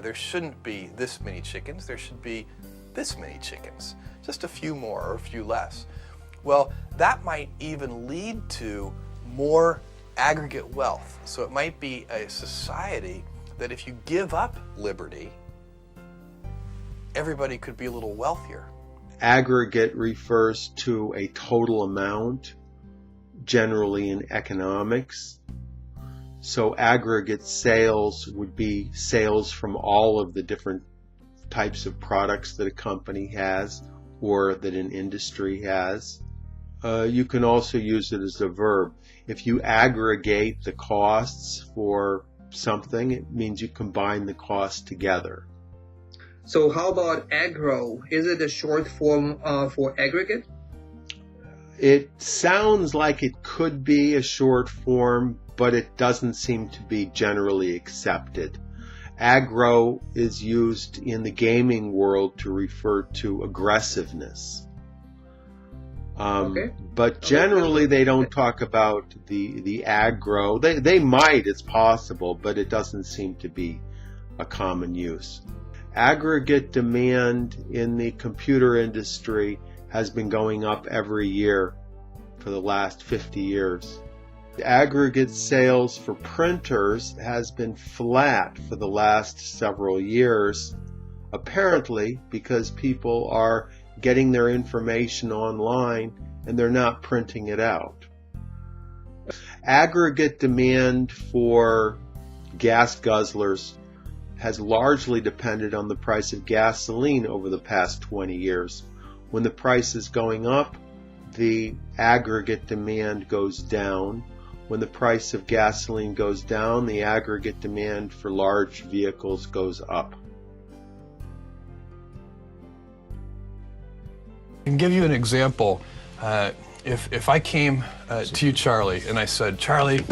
there shouldn't be this many chickens, there should be this many chickens, just a few more or a few less. Well, that might even lead to more aggregate wealth. So it might be a society that if you give up liberty, everybody could be a little wealthier. Aggregate refers to a total amount, generally in economics. So aggregate sales would be sales from all of the different types of products that a company has or that an industry has. You can also use it as a verb. If you aggregate the costs for something, it means you combine the costs together. So how about aggro? Is it a short form for aggregate? It sounds like it could be a short form, but it doesn't seem to be generally accepted. Aggro is used in the gaming world to refer to aggressiveness. Okay. But generally they don't talk about the aggro. They might, it's possible, but it doesn't seem to be a common use. Aggregate demand in the computer industry has been going up every year for the last 50 years. Aggregate sales for printers has been flat for the last several years, apparently because people are getting their information online and they're not printing it out. Aggregate demand for gas guzzlers has largely depended on the price of gasoline over the past 20 years. When the price is going up, the aggregate demand goes down. When the price of gasoline goes down, the aggregate demand for large vehicles goes up. I can give you an example. If I came to you, Charlie, and I said, Charlie,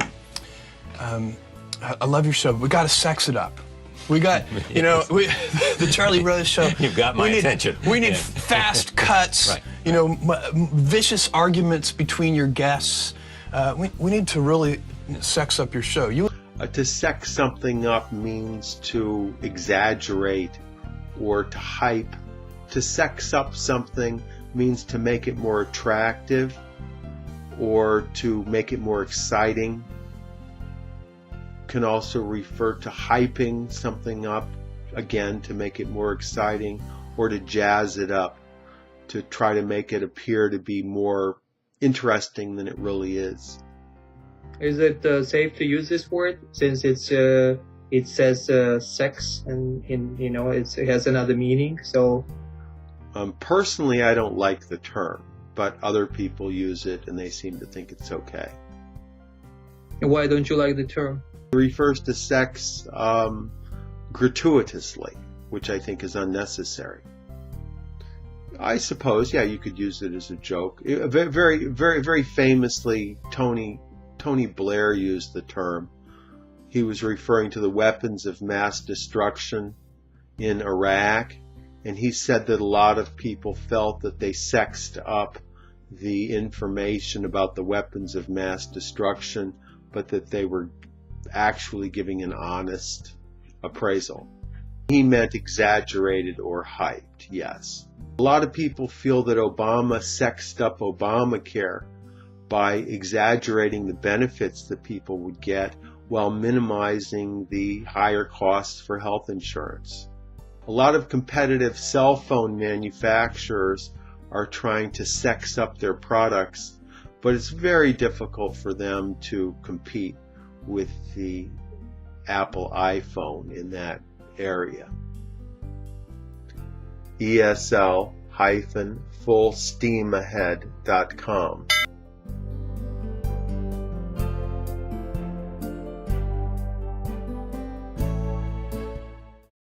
I love your show, but we got to sex it up. We got, you know, the Charlie Rose Show. You've got my attention. We need fast cuts, Right. you know, vicious arguments between your guests. We need to really sex up your show. To sex something up means to exaggerate or to hype. To sex up something means to make it more attractive or to make it more exciting. Can also refer to hyping something up, again, to make it more exciting, or to jazz it up, to try to make it appear to be more interesting than it really is. Is it safe to use this word since it says sex and you know it has another meaning? So personally, I don't like the term, but other people use it and they seem to think it's okay. why don't you like the term? It refers to sex gratuitously, which I think is unnecessary. I suppose, yeah, you could use it as a joke. Very famously, Tony Blair used the term. He was referring to the weapons of mass destruction in Iraq, and he said that a lot of people felt that they sexed up the information about the weapons of mass destruction, but that they were actually giving an honest appraisal. He meant exaggerated or hyped, yes. A lot of people feel that Obama sexed up Obamacare by exaggerating the benefits that people would get while minimizing the higher costs for health insurance. A lot of competitive cell phone manufacturers are trying to sex up their products, but it's very difficult for them to compete with the Apple iPhone in that area. ESL-fullsteamahead.com